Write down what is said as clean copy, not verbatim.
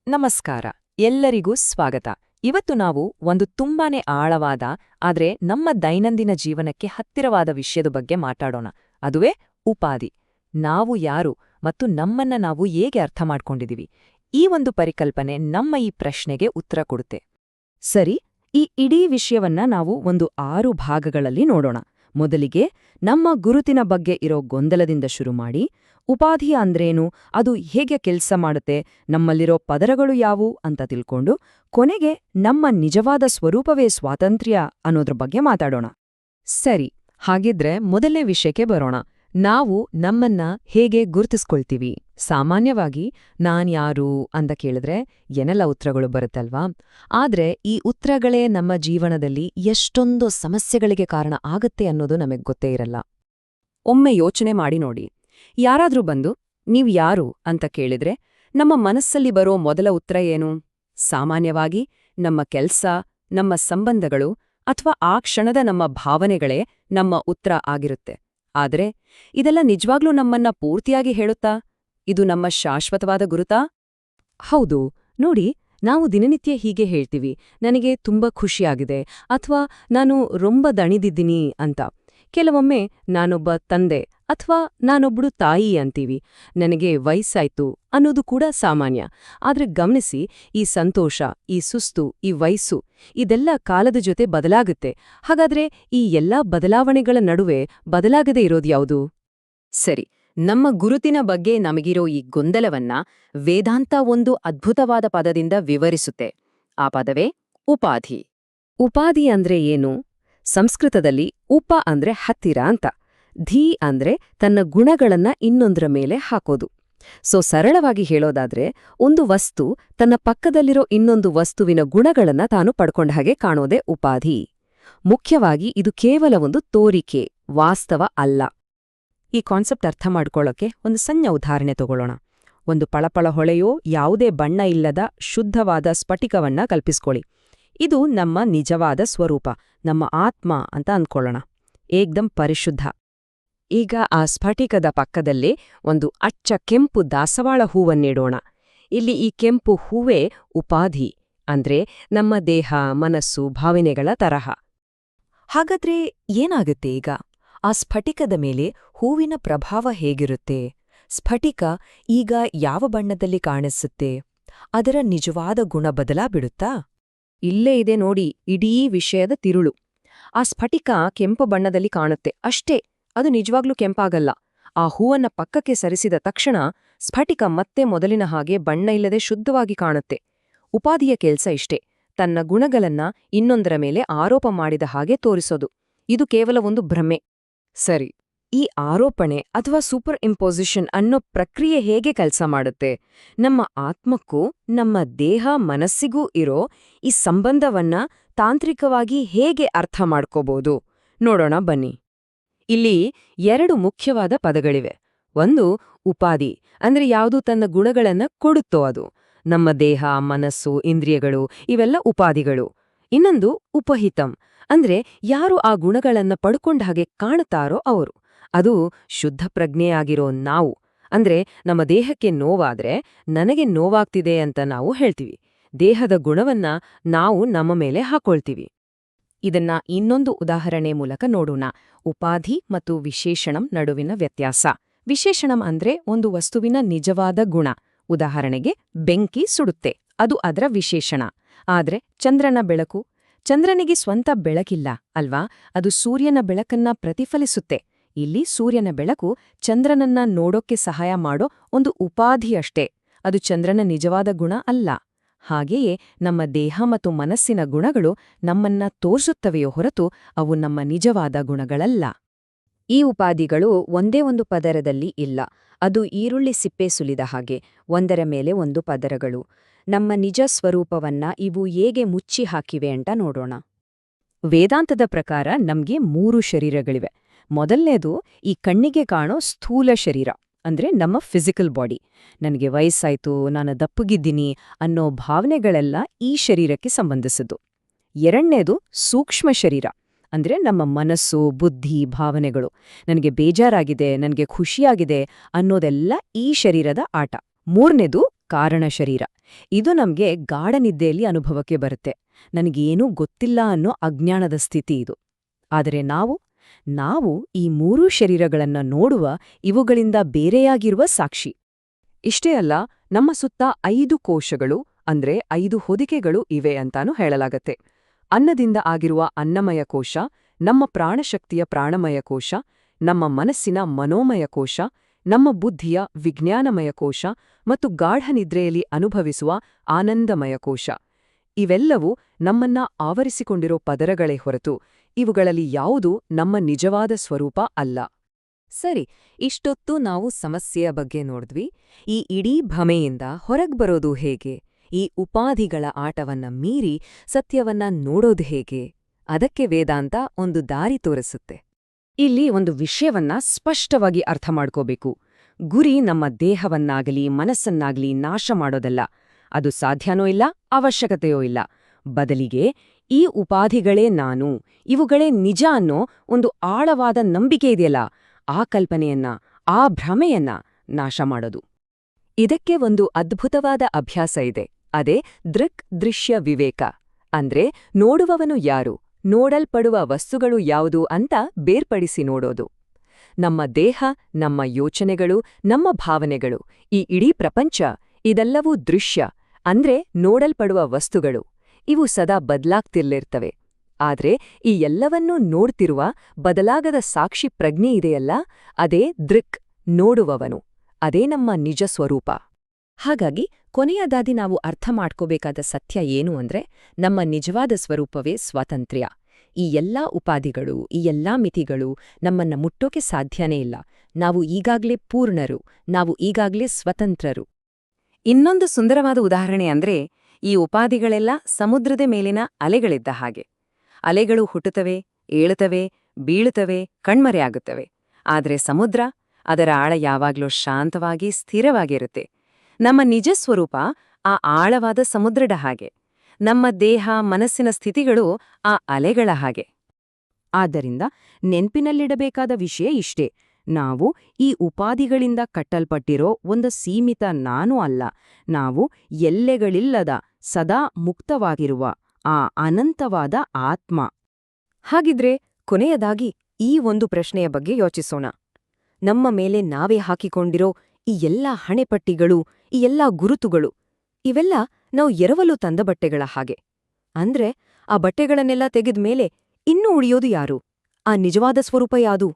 ನಮಸ್ಕಾರ. ಎಲ್ಲರಿಗೂ ಸ್ವಾಗತ. ಇವತ್ತು ನಾವು ಒಂದು ತುಂಬಾನೇ ಆಳವಾದ ಆದ್ರೆ ನಮ್ಮ ದೈನಂದಿನ ಜೀವನಕ್ಕೆ ಹತ್ತಿರವಾದ ವಿಷಯದ ಬಗ್ಗೆ ಮಾತಾಡೋಣ. ಅದುವೇ ಉಪಾಧಿ. ನಾವು ಯಾರು ಮತ್ತು ನಮ್ಮನ್ನ ನಾವು ಹೇಗೆ ಅರ್ಥ ಮಾಡ್ಕೊಂಡಿದೀವಿ, ಈ ಒಂದು ಪರಿಕಲ್ಪನೆ ನಮ್ಮ ಈ ಪ್ರಶ್ನೆಗೆ ಉತ್ತರ ಕೊಡುತ್ತೆ. ಸರಿ, ಈ ಇಡೀ ವಿಷಯವನ್ನ ನಾವು ಒಂದು 6 ಭಾಗಗಳಲ್ಲಿ ನೋಡೋಣ. ಮೊದಲಿಗೆ ನಮ್ಮ ಗುರುತಿನ ಬಗ್ಗೆ ಇರೋ ಗೊಂದಲದಿಂದ ಶುರು ಮಾಡಿ, ಉಪಾಧಿ ಅಂದ್ರೇನು, ಅದು ಹೇಗೆ ಕೆಲ್ಸ ಮಾಡುತ್ತೆ, ನಮ್ಮಲ್ಲಿರೋ ಪದರಗಳು ಯಾವುವು ಅಂತ ತಿಳ್ಕೊಂಡು, ಕೊನೆಗೆ ನಮ್ಮ ನಿಜವಾದ ಸ್ವರೂಪವೇ ಸ್ವಾತಂತ್ರ್ಯ ಅನ್ನೋದ್ರ ಬಗ್ಗೆ ಮಾತಾಡೋಣ. ಸರಿ, ಹಾಗಿದ್ರೆ ಮೊದಲನೇ ವಿಷಯಕ್ಕೆ ಬರೋಣ. ನಾವು ನಮ್ಮನ್ನ ಹೇಗೆ ಗುರುತಿಸ್ಕೊಳ್ತೀವಿ? ಸಾಮಾನ್ಯವಾಗಿ ನಾನ್ಯಾರು ಅಂತ ಕೇಳಿದ್ರೆ ಏನೆಲ್ಲ ಉತ್ತರಗಳು ಬರುತ್ತಲ್ವಾ? ಆದ್ರೆ ಈ ಉತ್ತರಗಳೇ ನಮ್ಮ ಜೀವನದಲ್ಲಿ ಎಷ್ಟೊಂದು ಸಮಸ್ಯೆಗಳಿಗೆ ಕಾರಣ ಆಗತ್ತೆ ಅನ್ನೋದು ನಮಗ್ ಗೊತ್ತೇ ಇರಲ್ಲ. ಒಮ್ಮೆ ಯೋಚನೆ ಮಾಡಿ ನೋಡಿ, ಯಾರಾದ್ರೂ ಬಂದು ನೀವ್ ಯಾರು ಅಂತ ಕೇಳಿದ್ರೆ ನಮ್ಮ ಮನಸ್ಸಲ್ಲಿ ಬರೋ ಮೊದಲ ಉತ್ತರ ಏನು? ಸಾಮಾನ್ಯವಾಗಿ ನಮ್ಮ ಕೆಲ್ಸ, ನಮ್ಮ ಸಂಬಂಧಗಳು ಅಥವಾ ಆ ಕ್ಷಣದ ನಮ್ಮ ಭಾವನೆಗಳೇ ನಮ್ಮ ಉತ್ತರ ಆಗಿರುತ್ತೆ. ಆದ್ರೆ ಇದೆಲ್ಲ ನಿಜವಾಗ್ಲೂ ನಮ್ಮನ್ನ ಪೂರ್ತಿಯಾಗಿ ಹೇಳುತ್ತಾ? ಇದು ನಮ್ಮ ಶಾಶ್ವತವಾದ ಗುರುತಾ? ಹೌದು. ನೋಡಿ, ನಾವು ದಿನನಿತ್ಯ ಹೀಗೆ ಹೇಳ್ತೀವಿ, ನನಗೆ ತುಂಬಾ ಖುಷಿಯಾಗಿದೆ ಅಥವಾ ನಾನು ರೊಂಬ ದಣಿದಿದ್ದೀನಿ ಅಂತ. ಕೆಲವೊಮ್ಮೆ ನಾನೊಬ್ಬ ತಂದೆ ಅಥವಾ ನಾನೊಬ್ಳು ತಾಯಿ ಅಂತೀವಿ. ನನಗೆ ವಯಸ್ಸಾಯ್ತು ಅನ್ನೋದು ಕೂಡ ಸಾಮಾನ್ಯ. ಆದ್ರೆ ಗಮನಿಸಿ, ಈ ಸಂತೋಷ, ಈ ಸುಸ್ತು, ಈ ವಯಸ್ಸು ಇದೆಲ್ಲ ಕಾಲದ ಜೊತೆ ಬದಲಾಗುತ್ತೆ. ಹಾಗಾದ್ರೆ ಈ ಎಲ್ಲಾ ಬದಲಾವಣೆಗಳ ನಡುವೆ ಬದಲಾಗದೆ ಇರೋದ್ಯಾವುದು? ಸರಿ, ನಮ್ಮ ಗುರುತಿನ ಬಗ್ಗೆ ನಮಗಿರೋ ಈ ಗೊಂದಲವನ್ನ ವೇದಾಂತ ಒಂದು ಅದ್ಭುತವಾದ ಪದದಿಂದ ವಿವರಿಸುತ್ತೆ. ಆ ಪದವೇ ಉಪಾಧಿ. ಉಪಾಧಿ ಅಂದ್ರೆ ಏನು? ಸಂಸ್ಕೃತದಲ್ಲಿ ಉಪ ಅಂದ್ರೆ ಹತ್ತಿರ ಅಂತ, ಧೀ ಅಂದ್ರೆ ತನ್ನ ಗುಣಗಳನ್ನ ಇನ್ನೊಂದರ ಮೇಲೆ ಹಾಕೋದು. ಸರಳವಾಗಿ ಹೇಳೋದಾದ್ರೆ, ಒಂದು ವಸ್ತು ತನ್ನ ಪಕ್ಕದಲ್ಲಿರೋ ಇನ್ನೊಂದು ವಸ್ತುವಿನ ಗುಣಗಳನ್ನ ತಾನು ಪಡ್ಕೊಂಡ ಹಾಗೆ ಕಾಣೋದೇ ಉಪಾಧಿ. ಮುಖ್ಯವಾಗಿ ಇದು ಕೇವಲ ಒಂದು ತೋರಿಕೆ, ವಾಸ್ತವ ಅಲ್ಲ. ಈ ಕಾನ್ಸೆಪ್ಟ್ ಅರ್ಥ ಮಾಡ್ಕೊಳ್ಳೋಕೆ ಒಂದು ಸಣ್ಣ ಉದಾಹರಣೆ ತಗೊಳ್ಳೋಣ. ಒಂದು ಪಳಪಳ ಹೊಳೆಯೋ ಯಾವುದೇ ಬಣ್ಣ ಇಲ್ಲದ ಶುದ್ಧವಾದ ಸ್ಫಟಿಕವನ್ನ ಕಲ್ಪಿಸ್ಕೊಳ್ಳಿ. ಇದು ನಮ್ಮ ನಿಜವಾದ ಸ್ವರೂಪ, ನಮ್ಮ ಆತ್ಮ ಅಂತ ಅಂದ್ಕೊಳ್ಳೋಣ. ಏಕ್ದಂ ಪರಿಶುದ್ಧ. ಈಗ ಆ ಸ್ಫಟಿಕದ ಪಕ್ಕದಲ್ಲೇ ಒಂದು ಅಚ್ಚ ಕೆಂಪು ದಾಸವಾಳ ಹೂವನ್ನಿಡೋಣ. ಇಲ್ಲಿ ಈ ಕೆಂಪು ಹೂವೇ ಉಪಾಧಿ, ಅಂದ್ರೆ ನಮ್ಮ ದೇಹ, ಮನಸ್ಸು, ಭಾವನೆಗಳ ತರಹ. ಹಾಗಾದ್ರೆ ಏನಾಗುತ್ತೆ ಈಗ? ಆ ಸ್ಫಟಿಕದ ಮೇಲೆ ಹೂವಿನ ಪ್ರಭಾವ ಹೇಗಿರುತ್ತೆ? ಸ್ಫಟಿಕ ಈಗ ಯಾವ ಬಣ್ಣದಲ್ಲಿ ಕಾಣಿಸುತ್ತೆ? ಅದರ ನಿಜವಾದ ಗುಣ ಬದಲಾಬಿಡುತ್ತಾ? ಇಲ್ಲೇ ಇದೆ ನೋಡಿ ಇಡೀ ವಿಷಯದ ತಿರುಳು. ಆ ಸ್ಫಟಿಕ ಕೆಂಪು ಬಣ್ಣದಲ್ಲಿ ಕಾಣುತ್ತೆ ಅಷ್ಟೇ, ಅದು ನಿಜವಾಗ್ಲೂ ಕೆಂಪಾಗಲ್ಲ. ಆ ಹೂವನ್ನ ಪಕ್ಕಕ್ಕೆ ಸರಿಸಿದ ತಕ್ಷಣ ಸ್ಫಟಿಕ ಮತ್ತೆ ಮೊದಲಿನ ಹಾಗೆ ಬಣ್ಣ ಇಲ್ಲದೆ ಶುದ್ಧವಾಗಿ ಕಾಣುತ್ತೆ. ಉಪಾಧಿಯ ಕೆಲ್ಸ ಇಷ್ಟೇ, ತನ್ನ ಗುಣಗಳನ್ನ ಇನ್ನೊಂದರ ಮೇಲೆ ಆರೋಪ ಮಾಡಿದ ಹಾಗೆ ತೋರಿಸೋದು. ಇದು ಕೇವಲ ಒಂದು ಭ್ರಮೆ. ಸರಿ, ಈ ಆರೋಪಣೆ ಅಥವಾ ಸೂಪರ್ ಇಂಪೋಸಿಷನ್ ಅನ್ನೋ ಪ್ರಕ್ರಿಯೆ ಹೇಗೆ ಕೆಲಸ ಮಾಡುತ್ತೆ? ನಮ್ಮ ಆತ್ಮಕ್ಕೂ ನಮ್ಮ ದೇಹ ಮನಸ್ಸಿಗೂ ಇರೋ ಈ ಸಂಬಂಧವನ್ನ ತಾಂತ್ರಿಕವಾಗಿ ಹೇಗೆ ಅರ್ಥ ಮಾಡ್ಕೋಬಹುದು ನೋಡೋಣ ಬನ್ನಿ. ಇಲ್ಲಿ 2 ಮುಖ್ಯವಾದ ಪದಗಳಿವೆ. ಒಂದು ಉಪಾಧಿ, ಅಂದ್ರೆ ಯಾವುದು ತನ್ನ ಗುಣಗಳನ್ನ ಕೊಡುತ್ತೋ ಅದು. ನಮ್ಮ ದೇಹ, ಮನಸ್ಸು, ಇಂದ್ರಿಯಗಳು ಇವೆಲ್ಲ ಉಪಾಧಿಗಳು. ಇನ್ನೊಂದು ಉಪಹಿತಂ, ಅಂದ್ರೆ ಯಾರು ಆ ಗುಣಗಳನ್ನ ಪಡ್ಕೊಂಡ ಹಾಗೆ ಕಾಣುತ್ತಾರೋ ಅವರು. ಅದು ಶುದ್ಧ ಪ್ರಜ್ಞೆಯಾಗಿರೋ ನಾವು. ಅಂದ್ರೆ ನಮ್ಮ ದೇಹಕ್ಕೆ ನೋವಾದ್ರೆ ನನಗೆ ನೋವಾಗ್ತಿದೆ ಅಂತ ನಾವು ಹೇಳ್ತೀವಿ. ದೇಹದ ಗುಣವನ್ನ ನಾವು ನಮ್ಮ ಮೇಲೆ ಹಾಕೊಳ್ತೀವಿ. ಇದನ್ನ ಇನ್ನೊಂದು ಉದಾಹರಣೆ ಮೂಲಕ ನೋಡೋಣ. ಉಪಾಧಿ ಮತ್ತು ವಿಶೇಷಣಂ ನಡುವಿನ ವ್ಯತ್ಯಾಸ. ವಿಶೇಷಣಂ ಅಂದ್ರೆ ಒಂದು ವಸ್ತುವಿನ ನಿಜವಾದ ಗುಣ. ಉದಾಹರಣೆಗೆ ಬೆಂಕಿ ಸುಡುತ್ತೆ, ಅದು ಅದರ ವಿಶೇಷಣ. ಆದ್ರೆ ಚಂದ್ರನ ಬೆಳಕು, ಚಂದ್ರನಿಗೆ ಸ್ವಂತ ಬೆಳಕಿಲ್ಲ ಅಲ್ವಾ, ಅದು ಸೂರ್ಯನ ಬೆಳಕನ್ನ ಪ್ರತಿಫಲಿಸುತ್ತೆ. ಇಲ್ಲಿ ಸೂರ್ಯನ ಬೆಳಕು ಚಂದ್ರನನ್ನ ನೋಡೋಕ್ಕೆ ಸಹಾಯ ಮಾಡೋ ಒಂದು ಉಪಾಧಿಯಷ್ಟೇ, ಅದು ಚಂದ್ರನ ನಿಜವಾದ ಗುಣ ಅಲ್ಲ. ಹಾಗೆಯೇ ನಮ್ಮ ದೇಹ ಮತ್ತು ಮನಸ್ಸಿನ ಗುಣಗಳು ನಮ್ಮನ್ನ ತೋರಿಸುತ್ತವೆಯೋ ಹೊರತು ಅವು ನಮ್ಮ ನಿಜವಾದ ಗುಣಗಳಲ್ಲ. ಈ ಉಪಾಧಿಗಳು ಒಂದೇ ಒಂದು ಪದರದಲ್ಲಿ ಇಲ್ಲ, ಅದು ಈರುಳ್ಳಿ ಸಿಪ್ಪೆ ಸುಲಿದ ಹಾಗೆ, ಒಂದರ ಮೇಲೆ ಒಂದು ಪದರಗಳು. ನಮ್ಮ ನಿಜ ಸ್ವರೂಪವನ್ನ ಇವು ಹೇಗೆ ಮುಚ್ಚಿ ಹಾಕಿವೆ ಅಂತ ನೋಡೋಣ. ವೇದಾಂತದ ಪ್ರಕಾರ ನಮ್ಗೆ 3 ಶರೀರಗಳಿವೆ. ಮೊದಲನೇದು ಈ ಕಣ್ಣಿಗೆ ಕಾಣೋ ಸ್ಥೂಲ ಶರೀರ, ಅಂದ್ರೆ ನಮ್ಮ ಫಿಸಿಕಲ್ ಬಾಡಿ. ನನಗೆ ವಯಸ್ಸಾಯ್ತು, ನಾನು ದಪ್ಪಗಿದ್ದೀನಿ ಅನ್ನೋ ಭಾವನೆಗಳೆಲ್ಲ ಈ ಶರೀರಕ್ಕೆ ಸಂಬಂಧಿಸಿದ್ದು. ಎರಡನೇದು ಸೂಕ್ಷ್ಮ ಶರೀರ, ಅಂದ್ರೆ ನಮ್ಮ ಮನಸ್ಸು, ಬುದ್ಧಿ, ಭಾವನೆಗಳು. ನನಗೆ ಬೇಜಾರಾಗಿದೆ, ನನಗೆ ಖುಷಿಯಾಗಿದೆ ಅನ್ನೋದೆಲ್ಲ ಈ ಶರೀರದ ಆಟ. ಮೂರನೇದು ಕಾರಣ ಶರೀರ. ಇದು ನಮ್ಗೆ ಗಾಢನಿದ್ದೆಯಲ್ಲಿ ಅನುಭವಕ್ಕೆ ಬರುತ್ತೆ. ನನಗೇನೂ ಗೊತ್ತಿಲ್ಲ ಅನ್ನೋ ಅಜ್ಞಾನದ ಸ್ಥಿತಿ ಇದು. ಆದರೆ ನಾವು ಈ ಮೂರೂ ಶರೀರಗಳನ್ನ ನೋಡುವ, ಇವುಗಳಿಂದ ಬೇರೆಯಾಗಿರುವ ಸಾಕ್ಷಿ. ಇಷ್ಟೇ ಅಲ್ಲ, ನಮ್ಮ ಸುತ್ತ 5 ಕೋಶಗಳು ಅಂದ್ರೆ 5 ಹೊದಿಕೆಗಳು ಇವೆ ಅಂತಾನೂ ಹೇಳಲಾಗತ್ತೆ. ಅನ್ನದಿಂದ ಆಗಿರುವ ಅನ್ನಮಯ ಕೋಶ, ನಮ್ಮ ಪ್ರಾಣಶಕ್ತಿಯ ಪ್ರಾಣಮಯ ಕೋಶ, ನಮ್ಮ ಮನಸ್ಸಿನ ಮನೋಮಯ ಕೋಶ, ನಮ್ಮ ಬುದ್ಧಿಯ ವಿಜ್ಞಾನಮಯ ಕೋಶ ಮತ್ತು ಗಾಢನಿದ್ರೆಯಲ್ಲಿ ಅನುಭವಿಸುವ ಆನಂದಮಯ ಕೋಶ. ಇವೆಲ್ಲವೂ ನಮ್ಮನ್ನ ಆವರಿಸಿಕೊಂಡಿರೋ ಪದರಗಳೇ ಹೊರತು ಇವುಗಳಲ್ಲಿ ಯಾವುದೂ ನಮ್ಮ ನಿಜವಾದ ಸ್ವರೂಪ ಅಲ್ಲ. ಸರಿ, ಇಷ್ಟೊತ್ತು ನಾವು ಸಮಸ್ಯೆಯ ಬಗ್ಗೆ ನೋಡಿದ್ವಿ. ಈ ಇಡೀ ಭ್ರಮೆಯಿಂದ ಹೊರಗ್ಬರೋದು ಹೇಗೆ? ಈ ಉಪಾಧಿಗಳ ಆಟವನ್ನ ಮೀರಿ ಸತ್ಯವನ್ನ ನೋಡೋದು ಹೇಗೆ? ಅದಕ್ಕೆ ವೇದಾಂತ ಒಂದು ದಾರಿ ತೋರಿಸುತ್ತೆ. ಇಲ್ಲಿ ಒಂದು ವಿಷಯವನ್ನ ಸ್ಪಷ್ಟವಾಗಿ ಅರ್ಥ ಮಾಡ್ಕೋಬೇಕು. ಗುರಿ ನಮ್ಮ ದೇಹವನ್ನಾಗಲಿ ಮನಸ್ಸನ್ನಾಗಲಿ ನಾಶ ಮಾಡೋದಲ್ಲ. ಅದು ಸಾಧ್ಯನೂ ಇಲ್ಲ, ಅವಶ್ಯಕತೆಯೂ ಇಲ್ಲ. ಬದಲಿಗೆ ಈ ಉಪಾಧಿಗಳೇ ನಾನು, ಇವುಗಳೇ ನಿಜ ಅನ್ನೋ ಒಂದು ಆಳವಾದ ನಂಬಿಕೆ ಇದೆಯಲ್ಲ, ಆ ಕಲ್ಪನೆಯನ್ನ, ಆ ಭ್ರಮೆಯನ್ನ ನಾಶ ಮಾಡೋದು. ಇದಕ್ಕೆ ಒಂದು ಅದ್ಭುತವಾದ ಅಭ್ಯಾಸ ಇದೆ. ಅದೇ ದೃಶ್ಯ ವಿವೇಕ. ಅಂದ್ರೆ ನೋಡುವವನು ಯಾರು, ನೋಡಲ್ಪಡುವ ವಸ್ತುಗಳು ಯಾವುದು ಅಂತ ಬೇರ್ಪಡಿಸಿ ನೋಡೋದು. ನಮ್ಮ ದೇಹ, ನಮ್ಮ ಯೋಚನೆಗಳು, ನಮ್ಮ ಭಾವನೆಗಳು, ಈ ಇಡೀ ಪ್ರಪಂಚ, ಇದೆಲ್ಲವೂ ದೃಶ್ಯ ಅಂದ್ರೆ ನೋಡಲ್ಪಡುವ ವಸ್ತುಗಳು. ಇವು ಸದಾ ಬದಲಾಗ್ತಿರ್ಲಿರ್ತವೆ. ಆದ್ರೆ ಈ ಎಲ್ಲವನ್ನೂ ನೋಡ್ತಿರುವ ಬದಲಾಗದ ಸಾಕ್ಷಿ ಪ್ರಜ್ಞೆ ಇದೆಯಲ್ಲ, ಅದೇ ನೋಡುವವನು. ಅದೇ ನಮ್ಮ ನಿಜ ಸ್ವರೂಪ. ಹಾಗಾಗಿ ಕೊನೆಯದಾಗಿ ನಾವು ಅರ್ಥ ಮಾಡ್ಕೋಬೇಕಾದ ಸತ್ಯ ಏನು ಅಂದ್ರೆ, ನಮ್ಮ ನಿಜವಾದ ಸ್ವರೂಪವೇ ಸ್ವಾತಂತ್ರ್ಯ. ಈ ಎಲ್ಲಾ ಉಪಾಧಿಗಳು, ಈ ಎಲ್ಲಾ ಮಿತಿಗಳು ನಮ್ಮನ್ನ ಮುಟ್ಟೋಕೆ ಸಾಧ್ಯನೇ ಇಲ್ಲ. ನಾವು ಈಗಾಗ್ಲೇ ಪೂರ್ಣರು, ನಾವು ಈಗಾಗ್ಲೇ ಸ್ವತಂತ್ರರು. ಇನ್ನೊಂದು ಸುಂದರವಾದ ಉದಾಹರಣೆ ಅಂದ್ರೆ, ಈ ಉಪಾಧಿಗಳೆಲ್ಲ ಸಮುದ್ರದ ಮೇಲಿನ ಅಲೆಗಳಿದ್ದ ಹಾಗೆ. ಅಲೆಗಳು ಹುಟ್ಟುತ್ತವೆ, ಏಳುತ್ತವೆ, ಬೀಳುತ್ತವೆ, ಕಣ್ಮರೆಯಾಗುತ್ತವೆ. ಆದ್ರೆ ಸಮುದ್ರ, ಅದರ ಆಳ ಯಾವಾಗ್ಲೂ ಶಾಂತವಾಗಿ ಸ್ಥಿರವಾಗಿರುತ್ತೆ. ನಮ್ಮ ನಿಜ ಸ್ವರೂಪ ಆ ಆಳವಾದ ಸಮುದ್ರದ ಹಾಗೆ. ನಮ್ಮ ದೇಹ, ಮನಸ್ಸಿನ ಸ್ಥಿತಿಗಳು ಆ ಅಲೆಗಳ ಹಾಗೆ. ಆದ್ದರಿಂದ ನೆನ್ಪಿನಲ್ಲಿಡಬೇಕಾದ ವಿಷಯ ಇಷ್ಟೇ: ನಾವು ಈ ಉಪಾಧಿಗಳಿಂದ ಕಟ್ಟಲ್ಪಟ್ಟಿರೋ ಒಂದು ಸೀಮಿತ ನಾನು ಅಲ್ಲ. ನಾವು ಎಲ್ಲೆಗಳಿಲ್ಲದ, ಸದಾ ಮುಕ್ತವಾಗಿರುವ ಆ ಅನಂತವಾದ ಆತ್ಮ. ಹಾಗಿದ್ರೆ ಕೊನೆಯದಾಗಿ ಈ ಒಂದು ಪ್ರಶ್ನೆಯ ಬಗ್ಗೆ ಯೋಚಿಸೋಣ. ನಮ್ಮ ಮೇಲೆ ನಾವೇ ಹಾಕಿಕೊಂಡಿರೋ ಈ ಎಲ್ಲಾ ಹಣೆಪಟ್ಟಿಗಳು, ಈ ಎಲ್ಲಾ ಗುರುತುಗಳು, ಇವೆಲ್ಲ ನಾವು ಎರವಲು ತಂದ ಬಟ್ಟೆಗಳ ಹಾಗೆ. ಅಂದ್ರೆ ಆ ಬಟ್ಟೆಗಳನ್ನೆಲ್ಲ ತೆಗೆದ್ಮೇಲೆ ಇನ್ನೂ ಉಳಿಯೋದು ಯಾರು? ಆ ನಿಜವಾದ ಸ್ವರೂಪ ಯಾವುದು?